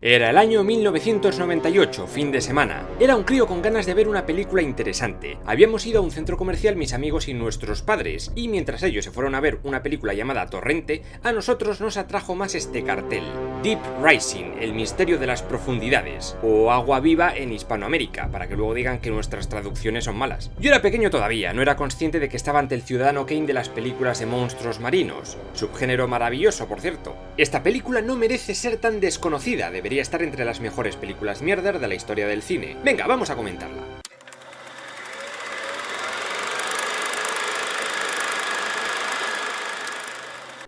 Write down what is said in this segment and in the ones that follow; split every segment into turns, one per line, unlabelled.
Era el año 1998, fin de semana. Era un crío con ganas de ver una película interesante. Habíamos ido a un centro comercial mis amigos y nuestros padres, y mientras ellos se fueron a ver una película llamada Torrente, a nosotros nos atrajo más este cartel: Deep Rising, el misterio de las profundidades, o Agua Viva en Hispanoamérica, para que luego digan que nuestras traducciones son malas. Yo era pequeño todavía, no era consciente de que estaba ante el Ciudadano Kane de las películas de monstruos marinos, subgénero maravilloso, por cierto. Esta película no merece ser tan desconocida, debería estar entre las mejores películas mierder de la historia del cine. Venga, vamos a comentarla.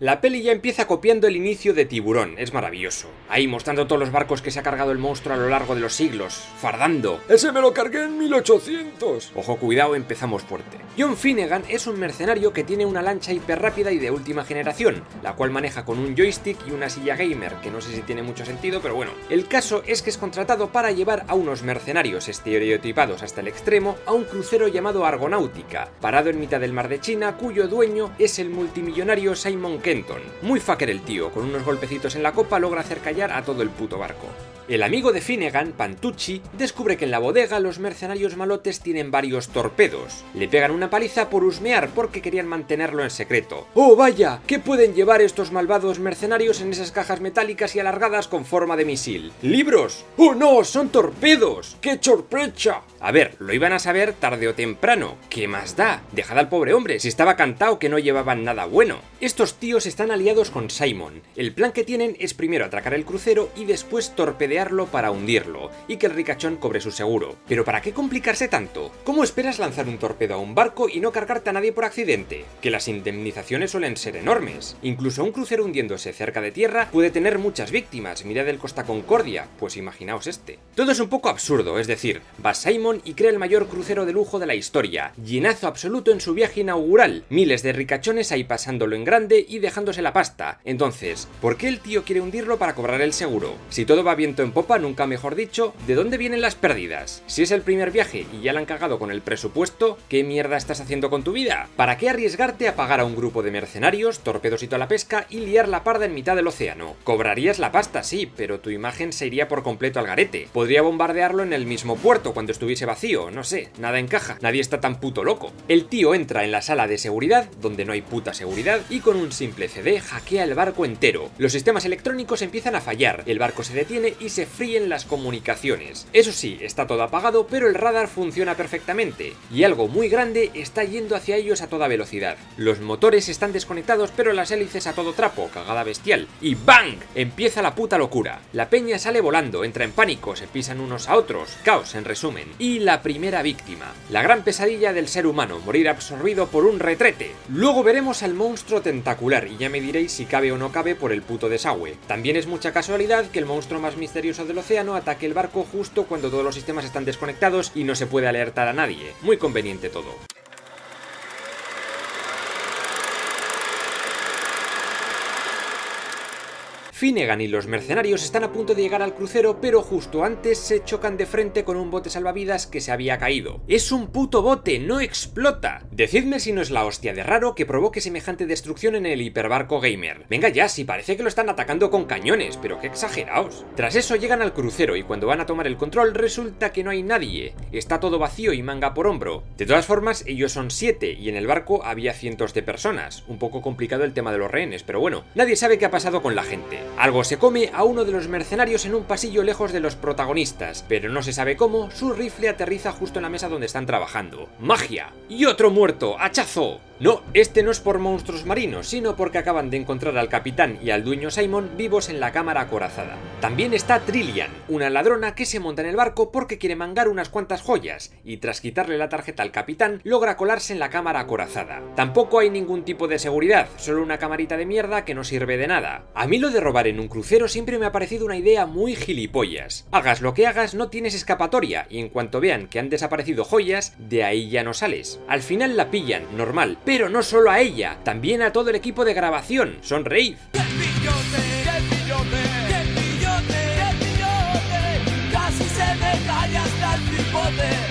La peli ya empieza copiando el inicio de Tiburón, es maravilloso. Ahí mostrando todos los barcos que se ha cargado el monstruo a lo largo de los siglos, fardando. ¡Ese me lo cargué en 1800! Ojo, cuidado, empezamos fuerte. John Finnegan es un mercenario que tiene una lancha hiperrápida y de última generación, la cual maneja con un joystick y una silla gamer, que no sé si tiene mucho sentido, pero bueno. El caso es que es contratado para llevar a unos mercenarios estereotipados hasta el extremo a un crucero llamado Argonáutica, parado en mitad del mar de China, cuyo dueño es el multimillonario Simon Kenton. Muy fucker el tío, con unos golpecitos en la copa logra hacer callar a todo el puto barco. El amigo de Finnegan, Pantucci, descubre que en la bodega los mercenarios malotes tienen varios torpedos. Le pegan una paliza por husmear porque querían mantenerlo en secreto. ¡Oh vaya! ¿Qué pueden llevar estos malvados mercenarios en esas cajas metálicas y alargadas con forma de misil? ¡Libros! ¡Oh no! ¡Son torpedos! ¡Qué sorpresa! A ver, lo iban a saber tarde o temprano. ¿Qué más da? Dejad al pobre hombre, si estaba cantado que no llevaban nada bueno. Estos tíos están aliados con Simon. El plan que tienen es primero atracar el crucero y después torpedearlo para hundirlo, y que el ricachón cobre su seguro. Pero ¿para qué complicarse tanto? ¿Cómo esperas lanzar un torpedo a un barco y no cargarte a nadie por accidente? Que las indemnizaciones suelen ser enormes. Incluso un crucero hundiéndose cerca de tierra puede tener muchas víctimas. Mirad el Costa Concordia, pues imaginaos este. Todo es un poco absurdo, es decir, va Simon y crea el mayor crucero de lujo de la historia, llenazo absoluto en su viaje inaugural, miles de ricachones ahí pasándolo en grande y dejándose la pasta. Entonces, ¿por qué el tío quiere hundirlo para cobrar el seguro? Si todo va viento en popa, nunca mejor dicho, ¿de dónde vienen las pérdidas? Si es el primer viaje y ya la han cagado con el presupuesto, ¿qué mierda estás haciendo con tu vida? ¿Para qué arriesgarte a pagar a un grupo de mercenarios, torpedos y toda la pesca y liar la parda en mitad del océano? Cobrarías la pasta, sí, pero tu imagen se iría por completo al garete. Podría bombardearlo en el mismo puerto cuando estuviese vacío, no sé, nada encaja, nadie está tan puto loco. El tío entra en la sala de seguridad, donde no hay puta seguridad, y con un simple CD hackea el barco entero. Los sistemas electrónicos empiezan a fallar, el barco se detiene y se fríen las comunicaciones. Eso sí, está todo apagado, pero el radar funciona perfectamente, y algo muy grande está yendo hacia ellos a toda velocidad. Los motores están desconectados, pero las hélices a todo trapo, cagada bestial, y ¡bang! Empieza la puta locura. La peña sale volando, entra en pánico, se pisan unos a otros, caos en resumen. Y la primera víctima, la gran pesadilla del ser humano, morir absorbido por un retrete. Luego veremos al monstruo tentacular, y ya me diréis si cabe o no cabe por el puto desagüe. También es mucha casualidad que el monstruo más misterioso del océano ataque el barco justo cuando todos los sistemas están desconectados y no se puede alertar a nadie. Muy conveniente todo. Finnegan y los mercenarios están a punto de llegar al crucero, pero justo antes se chocan de frente con un bote salvavidas que se había caído. ¡Es un puto bote! ¡No explota! Decidme si no es la hostia de raro que provoque semejante destrucción en el hiperbarco gamer. Venga ya, si parece que lo están atacando con cañones, pero qué exageraos. Tras eso llegan al crucero y cuando van a tomar el control resulta que no hay nadie. Está todo vacío y manga por hombro. De todas formas, ellos son 7 y en el barco había cientos de personas. Un poco complicado el tema de los rehenes, pero bueno, nadie sabe qué ha pasado con la gente. Algo se come a uno de los mercenarios en un pasillo lejos de los protagonistas, pero no se sabe cómo, su rifle aterriza justo en la mesa donde están trabajando. ¡Magia! ¡Y otro muerto! ¡Hachazo! No, este no es por monstruos marinos, sino porque acaban de encontrar al capitán y al dueño Simon vivos en la cámara acorazada. También está Trillian, una ladrona que se monta en el barco porque quiere mangar unas cuantas joyas, y tras quitarle la tarjeta al capitán, logra colarse en la cámara acorazada. Tampoco hay ningún tipo de seguridad, solo una camarita de mierda que no sirve de nada. A mí lo de robar en un crucero siempre me ha parecido una idea muy gilipollas. Hagas lo que hagas, no tienes escapatoria, y en cuanto vean que han desaparecido joyas, de ahí ya no sales. Al final la pillan, normal, pero no solo a ella, también a todo el equipo de grabación. Sonreíd. Casi se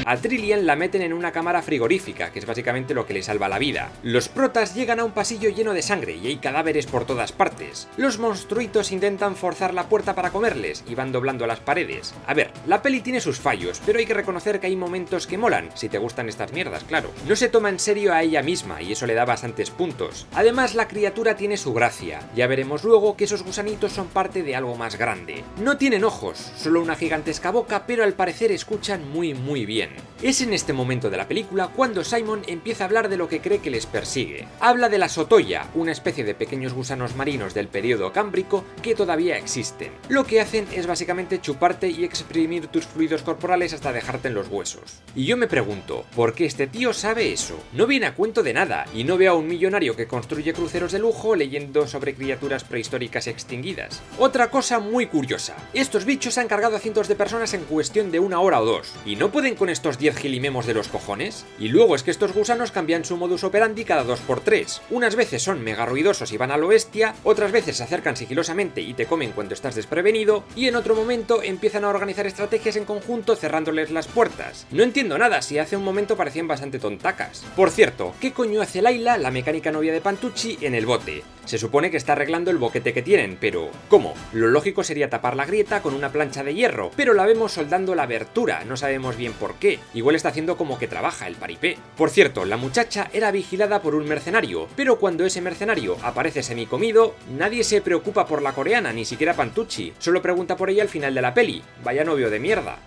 A Trillian la meten en una cámara frigorífica, que es básicamente lo que le salva la vida. Los protas llegan a un pasillo lleno de sangre y hay cadáveres por todas partes. Los monstruitos intentan forzar la puerta para comerles y van doblando las paredes. A ver, la peli tiene sus fallos, pero hay que reconocer que hay momentos que molan, si te gustan estas mierdas, claro. No se toma en serio a ella misma y eso le da bastantes puntos. Además, la criatura tiene su gracia. Ya veremos luego que esos gusanitos son parte de algo más grande. No tienen ojos, solo una gigantesca boca, pero al parecer escuchan muy bien. Es en este momento de la película cuando Simon empieza a hablar de lo que cree que les persigue. Habla de la sotoya, una especie de pequeños gusanos marinos del periodo cámbrico que todavía existen. Lo que hacen es básicamente chuparte y exprimir tus fluidos corporales hasta dejarte en los huesos. Y yo me pregunto, ¿por qué este tío sabe eso? No viene a cuento de nada, y no veo a un millonario que construye cruceros de lujo leyendo sobre criaturas prehistóricas extinguidas. Otra cosa muy curiosa, estos bichos han cargado a cientos de personas en cuestión de 1 hora o 2, ¿y no pueden con estos 10 gilimemos de los cojones? Y luego es que estos gusanos cambian su modus operandi cada 2×3. Unas veces son mega ruidosos y van a lo bestia, otras veces se acercan sigilosamente y te comen cuando estás desprevenido, y en otro momento empiezan a organizar estrategias en conjunto cerrándoles las puertas. No entiendo nada, si hace un momento parecían bastante tontacas. Por cierto, ¿qué coño hace Layla, la mecánica novia de Pantucci, en el bote? Se supone que está arreglando el boquete que tienen, pero ¿cómo? Lo lógico sería tapar la grieta con una plancha de hierro, pero la vemos soldando la abertura, no sabemos bien por qué. Igual está haciendo como que trabaja el paripé. Por cierto, la muchacha era vigilada por un mercenario, pero cuando ese mercenario aparece semicomido, nadie se preocupa por la coreana, ni siquiera Pantucci, solo pregunta por ella al final de la peli. Vaya novio de mierda.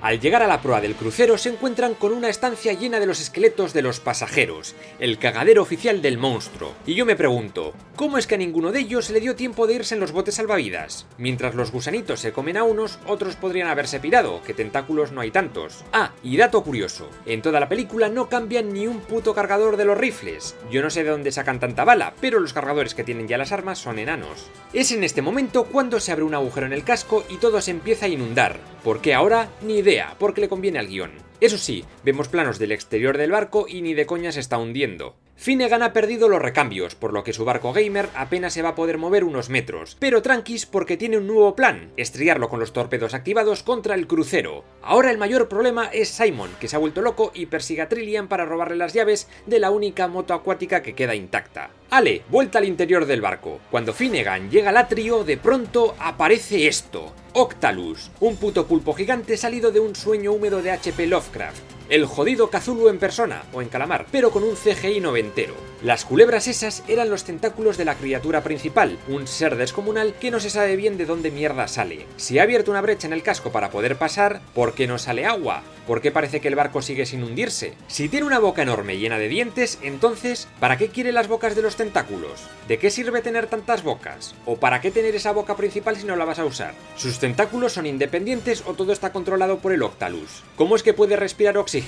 Al llegar a la proa del crucero se encuentran con una estancia llena de los esqueletos de los pasajeros, el cagadero oficial del monstruo. Y yo me pregunto, ¿cómo es que a ninguno de ellos le dio tiempo de irse en los botes salvavidas? Mientras los gusanitos se comen a unos, otros podrían haberse pirado, que tentáculos no hay tantos. Ah, y dato curioso, en toda la película no cambian ni un puto cargador de los rifles. Yo no sé de dónde sacan tanta bala, pero los cargadores que tienen ya las armas son enanos. Es en este momento cuando se abre un agujero en el casco y todo se empieza a inundar. ¿Por qué ahora? Ni idea, porque le conviene al guión. Eso sí, vemos planos del exterior del barco y ni de coña se está hundiendo. Finnegan ha perdido los recambios, por lo que su barco gamer apenas se va a poder mover unos metros, pero tranquis porque tiene un nuevo plan, estrellarlo con los torpedos activados contra el crucero. Ahora el mayor problema es Simon, que se ha vuelto loco y persigue a Trillian para robarle las llaves de la única moto acuática que queda intacta. Ale, vuelta al interior del barco. Cuando Finnegan llega al atrio, de pronto aparece esto. Octalus, un puto pulpo gigante salido de un sueño húmedo de H.P. Lovecraft. El jodido Cthulhu en persona, o en calamar, pero con un CGI noventero. Las culebras esas eran los tentáculos de la criatura principal, un ser descomunal que no se sabe bien de dónde mierda sale. Si ha abierto una brecha en el casco para poder pasar, ¿por qué no sale agua? ¿Por qué parece que el barco sigue sin hundirse? Si tiene una boca enorme llena de dientes, entonces, ¿para qué quiere las bocas de los tentáculos? ¿De qué sirve tener tantas bocas? ¿O para qué tener esa boca principal si no la vas a usar? ¿Sus tentáculos son independientes o todo está controlado por el Octalus? ¿Cómo es que puede respirar oxígeno?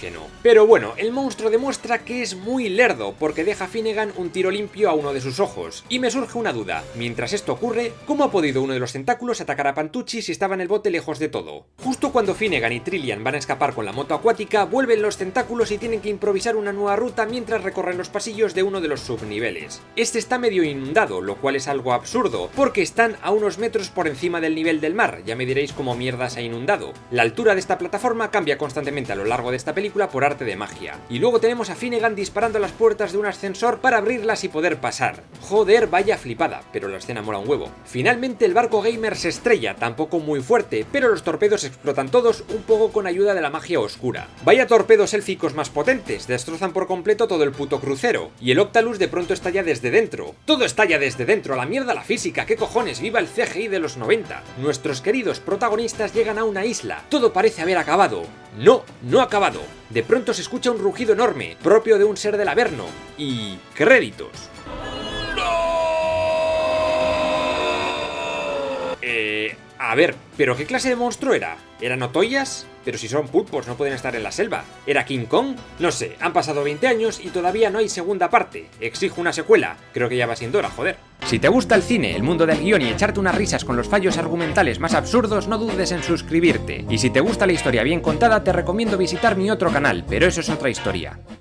Pero bueno, el monstruo demuestra que es muy lerdo porque deja a Finnegan un tiro limpio a uno de sus ojos. Y me surge una duda, mientras esto ocurre, ¿cómo ha podido uno de los tentáculos atacar a Pantucci si estaba en el bote lejos de todo? Justo cuando Finnegan y Trillian van a escapar con la moto acuática, vuelven los tentáculos y tienen que improvisar una nueva ruta mientras recorren los pasillos de uno de los subniveles. Este está medio inundado, lo cual es algo absurdo, porque están a unos metros por encima del nivel del mar, ya me diréis cómo mierda se ha inundado. La altura de esta plataforma cambia constantemente a lo largo de esta película por arte de magia. Y luego tenemos a Finnegan disparando a las puertas de un ascensor para abrirlas y poder pasar. Joder, vaya flipada, pero la escena mola un huevo. Finalmente el barco gamer se estrella, tampoco muy fuerte, pero los torpedos explotan todos, un poco con ayuda de la magia oscura. Vaya torpedos élficos más potentes, destrozan por completo todo el puto crucero. Y el Octalus de pronto estalla desde dentro. Todo estalla desde dentro, a la mierda la física, qué cojones, viva el CGI de los 90. Nuestros queridos protagonistas llegan a una isla. Todo parece haber acabado. No, no ha acabado. De pronto se escucha un rugido enorme, propio de un ser del Averno. Y... créditos. A ver, ¿pero qué clase de monstruo era? ¿Eran otoyas? Pero si son pulpos no pueden estar en la selva. ¿Era King Kong? No sé, han pasado 20 años y todavía no hay segunda parte. Exijo una secuela. Creo que ya va siendo hora, joder. Si te gusta el cine, el mundo del guión y echarte unas risas con los fallos argumentales más absurdos, no dudes en suscribirte. Y si te gusta la historia bien contada, te recomiendo visitar mi otro canal, pero eso es otra historia.